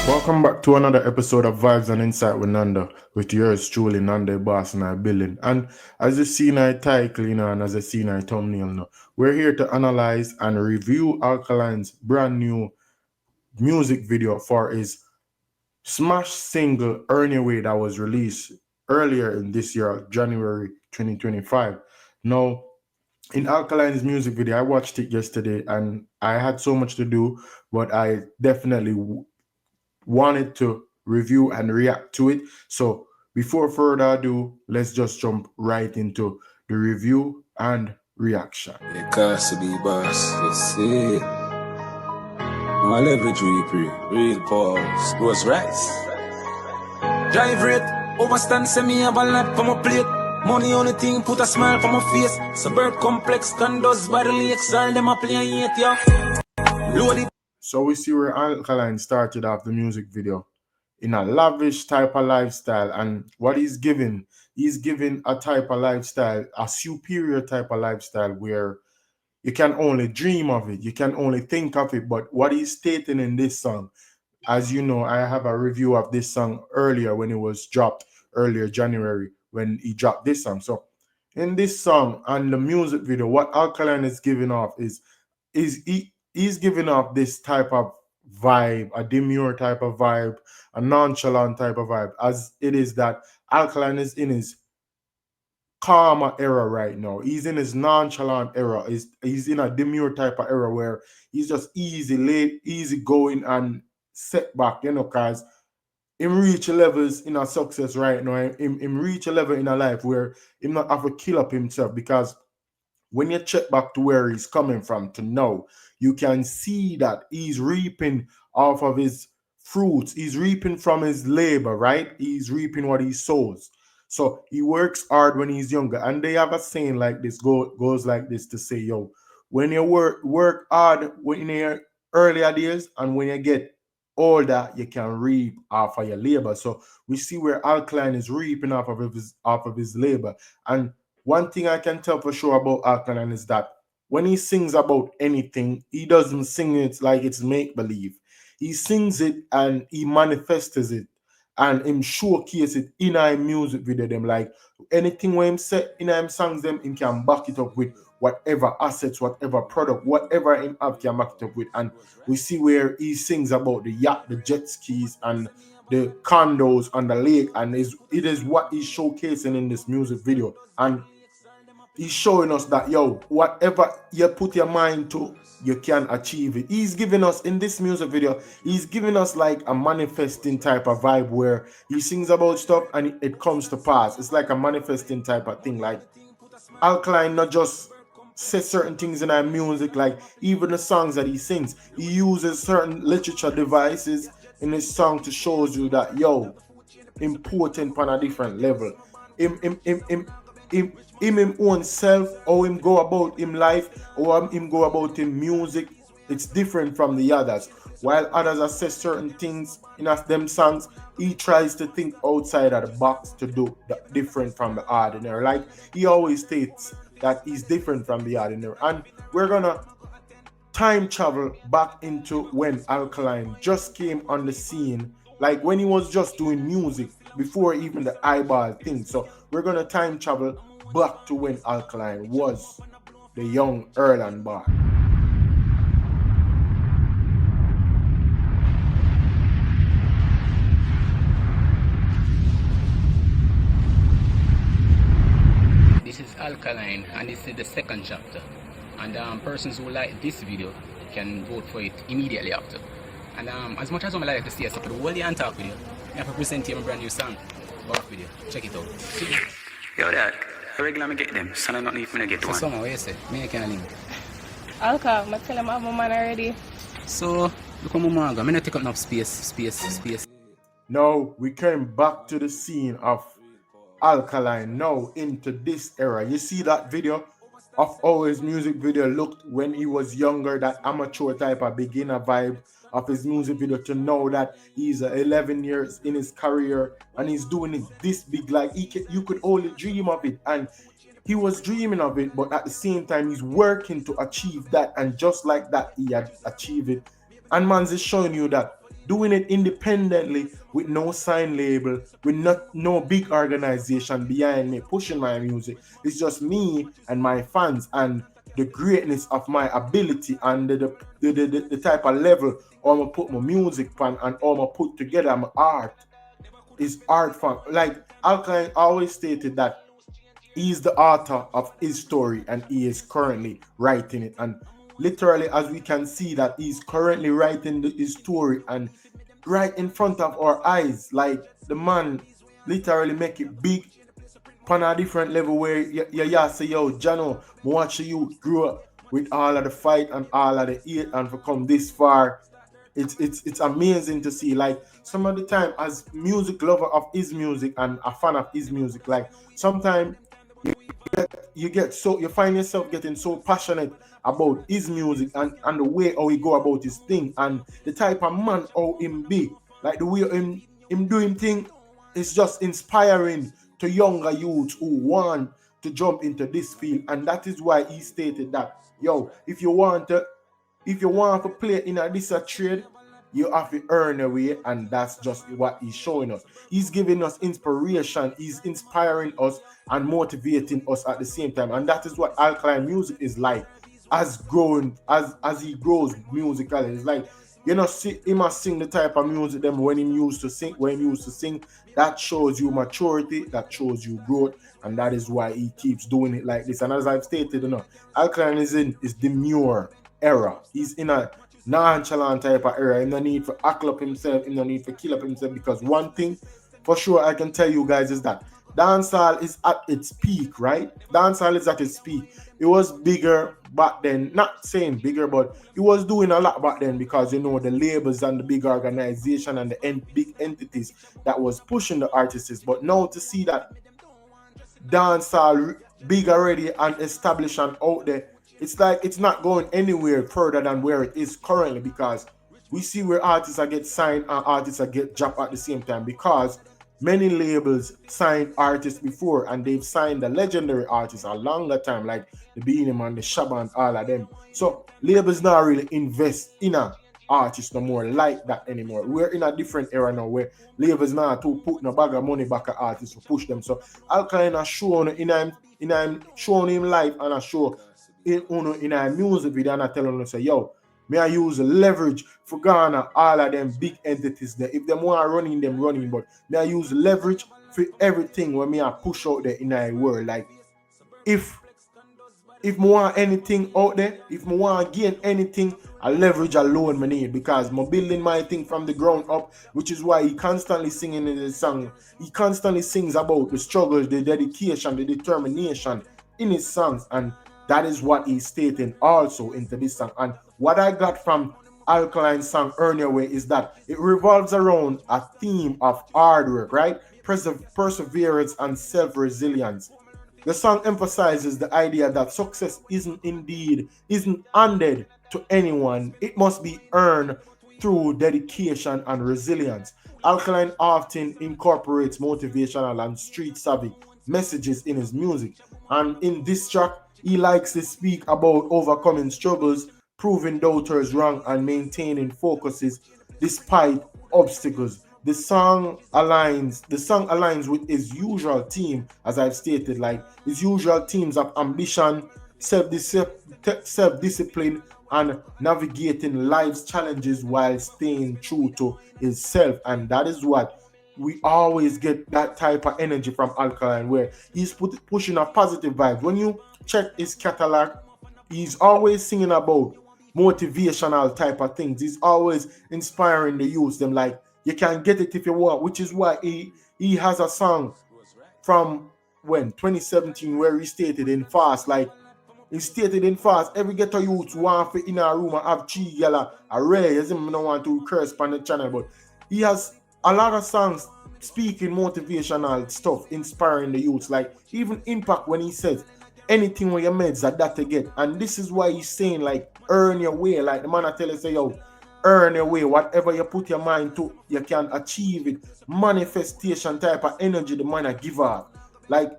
Welcome back to another episode of Vibes and Insight with Nanda, with yours truly, Nanda Boss and I Billing. And as you see in our title, and as you see in our thumbnail, we're here to analyze and review Alkaline's brand new music video for his smash single Earn Your Way that was released earlier in this year, January 2025. Now, in Alkaline's music video, I watched it yesterday and I had so much to do, but I definitely wanted to review and react to it. So before further ado, let's just jump right into the review and reaction. It costs to be boss, that's it. My leverage real pause, Rose Rice. Drive rate, overstand, send me have a lot for my plate. Money on the thing, put a smile for my face. Suburb complex, condos by the lakes, all them a playing it, yo. Loaded. So we see where Alkaline started off the music video in a lavish type of lifestyle, and what he's giving a type of lifestyle, a superior type of lifestyle where you can only dream of it, you can only think of it. But what he's stating in this song, as you know, I have a review of this song earlier when it was dropped earlier January when he dropped this song. So in this song and the music video, what Alkaline is giving off is he's giving off this type of vibe, a demure type of vibe, a nonchalant type of vibe, as it is that Alkaline is in his calmer era right now. He's in his nonchalant era. He's in a demure type of era where he's just easy going and set back, because him reach levels in a success right now. Him reach a level in a life where him not have to kill up himself, because when you check back to where he's coming from to now, you can see that he's reaping off of his fruits. He's reaping from his labor, right? He's reaping what he sows. So he works hard when he's younger. And they have a saying like this, goes like this, to say, yo, when you work hard in your earlier days, and when you get older, you can reap off of your labor. So we see where Alkaline is reaping off of his labor. And one thing I can tell for sure about Alkaline is that when he sings about anything, he doesn't sing it like it's make-believe. He sings it and he manifests it and him showcase it in our music video them. Like anything when him set in him songs them, him can back it up with whatever assets, whatever product, whatever him have can back it up with. And we see where he sings about the yacht, the jet skis, and the condos on the lake, and it is what he's showcasing in this music video. And he's showing us that, yo, whatever you put your mind to, you can achieve it. He's giving us, in this music video, he's giving us like a manifesting type of vibe where he sings about stuff and it comes to pass. It's like a manifesting type of thing. Like Alkaline not just says certain things in our music, like even the songs that he sings, he uses certain literature devices in his song to show you that, yo, important on a different level. Him own self, or him go about him life, or him go about him music, it's different from the others. While others assess certain things in them songs, he tries to think outside of the box to do different from the ordinary. Like he always states that he's different from the ordinary. And we're gonna time travel back into when Alkaline just came on the scene, like when he was just doing music before even the eyeball thing. So we're gonna time travel back to when Alkaline was the young Erland boy. This is Alkaline, and this is the second chapter. And persons who like this video can vote for it immediately after. And as much as I like to see us up the whole day and talk with you, I have to present you a brand new song. Back video. Check it out. Yo, Dad, I regularly get them, so I don't need me to get So one. somehow, what you say? Me, I can't link. Alka, I tell him I have my man already. So, look at my manga. I'm not take up enough space. Now we came back to the scene of Alkaline, now into this era. You see that video of how his music video looked when he was younger, that amateur type of beginner vibe of his music video, to know that he's 11 years in his career and he's doing it this big. Like you could only dream of it, and he was dreaming of it, but at the same time, he's working to achieve that. And just like that, he had achieved it. And man's is showing you that doing it independently with no sign label, with no big organization behind me pushing my music. It's just me and my fans and the greatness of my ability and the type of level I'm gonna put my music on and I'm gonna put together my art is art form. Like Alkaline always stated that he's the author of his story and he is currently writing it. And literally, as we can see, that he's currently writing his story and right in front of our eyes. Like the man literally make it big on a different level where you say, yo, Jano, watch you grow up with all of the fight and all of the hate and for come this far. It's amazing to see. Like some of the time, as music lover of his music and a fan of his music, like sometimes you find yourself getting so passionate about his music and the way how he go about his thing and the type of man how him be. Like the way him doing thing is just inspiring to younger youths who want to jump into this field. And that is why he stated that, yo, if you want to play in this trade, you have to earn a way, and that's just what he's showing us. He's giving us inspiration, he's inspiring us and motivating us at the same time. And that is what Alkaline music is like. As he grows musically, it's like, you know, he must sing the type of music them when he used to sing. That shows you maturity, that shows you growth, and that is why he keeps doing it like this. And as I've stated, Alkaline is demure era. He's in a nonchalant type of era. He no need for ackle up himself, he no need for kill up himself, because one thing for sure I can tell you guys is that dancehall is at its peak, right? Dancehall is at its peak. It was bigger back then, not saying bigger, but it was doing a lot back then because, you know, the labels and the big organization and the big entities that was pushing the artists. But now to see that dancehall big already and established and out there, it's like it's not going anywhere further than where it is currently, because we see where artists are get signed and artists are get dropped at the same time, because many labels signed artists before and they've signed the legendary artists a longer time, like the Beanie Man, the Shabba and all of them. So labels not really invest in a artist no more like that anymore. We're in a different era now where labels now to put no bag of money back at artists to push them. So Alkaline has shown in I'm showing him live and I show in a music video and I tell him, say, yo, may I use leverage for Ghana, all of them big entities there. If them want running, them running, but may I use leverage for everything when me I push out there in our world. Like if me want anything out there, if me want to gain anything, I leverage alone me need, because I'm building my thing from the ground up, which is why he constantly singing in the song. He constantly sings about the struggles, the dedication, the determination in his songs, and that is what he's stating also into this song. And what I got from Alkaline's song Earn Your Way is that it revolves around a theme of hard work, right? Perseverance and self-resilience. The song emphasizes the idea that success isn't handed to anyone. It must be earned through dedication and resilience. Alkaline often incorporates motivational and street savvy messages in his music. And in this track, he likes to speak about overcoming struggles, proving doubters wrong, and maintaining focuses despite obstacles. The song aligns with his usual theme, as I've stated, like his usual themes of ambition, self-discipline, and navigating life's challenges while staying true to himself. And that is what we always get, that type of energy from Alkaline, where he's pushing a positive vibe. When you check his catalog, he's always singing about motivational type of things. He's always inspiring the youth. Them like, you can get it if you want, which is why he has a song from 2017 where he stated in fast, like he stated in fast, every ghetto youth want to in a room and have three yellow array. As him don't want to curse on the channel, but he has a lot of songs speaking motivational stuff, inspiring the youths. Like even Impact, when he says anything with your meds are that to get. And this is why he's saying, like, earn your way. Like the man I tell you, say, yo, earn your way. Whatever you put your mind to, you can achieve it. Manifestation type of energy the man I give off. Like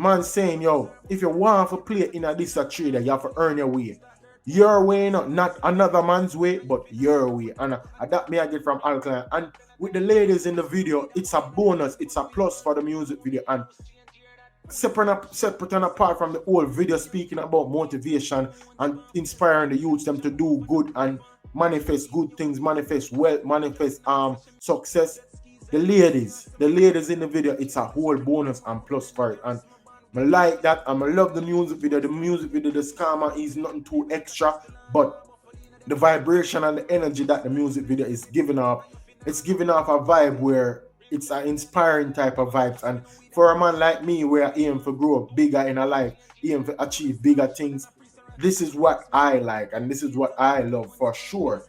Man saying, yo, if you want to play in a this a trader, you have to earn your way. Your way, not another man's way, but your way. And that me I get from Alkaline. And with the ladies in the video, it's a bonus, it's a plus for the music video. And separate and apart from the whole video speaking about motivation and inspiring the youths them to do good and manifest good things, manifest wealth, manifest success. The ladies in the video, it's a whole bonus and plus for it. And I like that, and I love the music video. The music video, the scammer is nothing too extra, but the vibration and the energy that the music video is giving off, it's giving off a vibe where it's an inspiring type of vibes. And for a man like me, where I aim to grow up bigger in a life, aim to achieve bigger things, this is what I like and this is what I love for sure.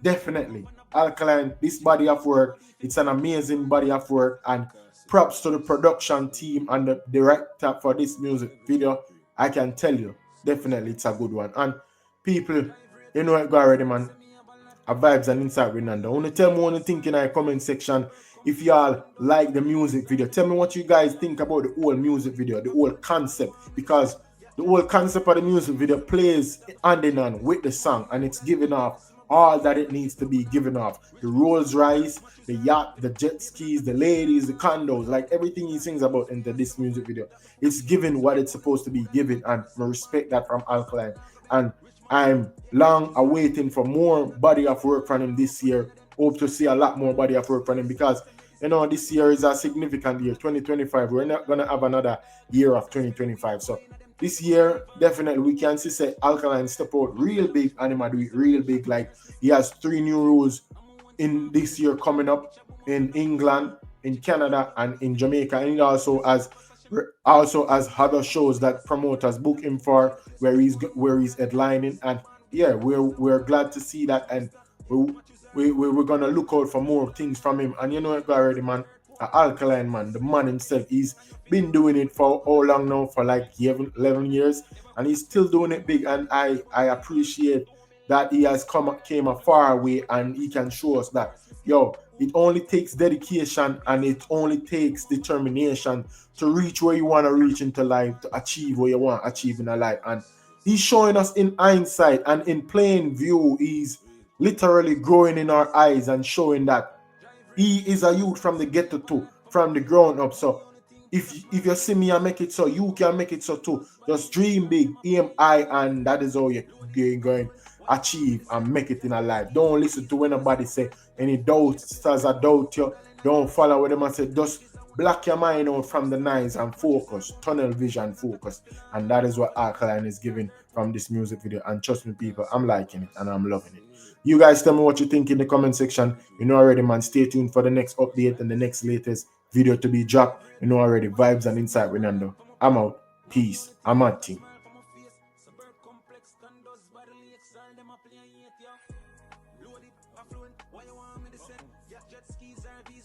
Definitely. Alkaline, this body of work, it's an amazing body of work, and props to the production team and the director for this music video. I can tell you, definitely it's a good one. And people, you know it go already, man. A vibes and insight with Nando. Only tell me what you think in the comment section. If y'all like the music video, tell me what you guys think about the whole music video, the whole concept, because the whole concept of the music video plays hand in hand with the song, and it's giving off all that it needs to be given off. The Rolls Royce, the yacht, the jet skis, the ladies, the condos, like everything he sings about into this music video, it's giving what it's supposed to be given, and I respect that from Alkaline. And I'm long awaiting for more body of work from him this year. Hope to see a lot more body of work from him, because this year is a significant year, 2025. We're not gonna have another year of 2025. So this year, definitely we can see say Alkaline step out real big, and him do it real big. Like he has 3 new rules in this year coming up in England, in Canada, and in Jamaica. And he also has other shows that promoters book him for, where he's headlining. And yeah, we're glad to see that, and we're gonna look out for more things from him. And you know it already, man. Alkaline, man, the man himself, he's been doing it for how long now? For like 11 years, and he's still doing it big. And I appreciate that he has came a far way, and he can show us that, yo, it only takes dedication and it only takes determination to reach where you want to reach into life, to achieve what you want to achieve in a life. And he's showing us in hindsight and in plain view. He's literally growing in our eyes and showing that he is a youth from the ghetto too, from the ground up. So if you see me and make it so, you can make it so too. Just dream big, aim high, and that is all you're going to achieve and make it in a life. Don't listen to when anybody say any doubters or doubt you. Don't follow what them and say. Just block your mind out from the noise and focus, tunnel vision focus. And that is what Alkaline is giving from this music video. And trust me, people, I'm liking it and I'm loving it. You guys tell me what you think in the comment section. You know already, man. Stay tuned for the next update and the next latest video to be dropped. You know already, vibes and insight with Nando. I'm out. Peace. I'm out, team. Load it, affluent, why you want me to send? Yeah, jet skis, RVs,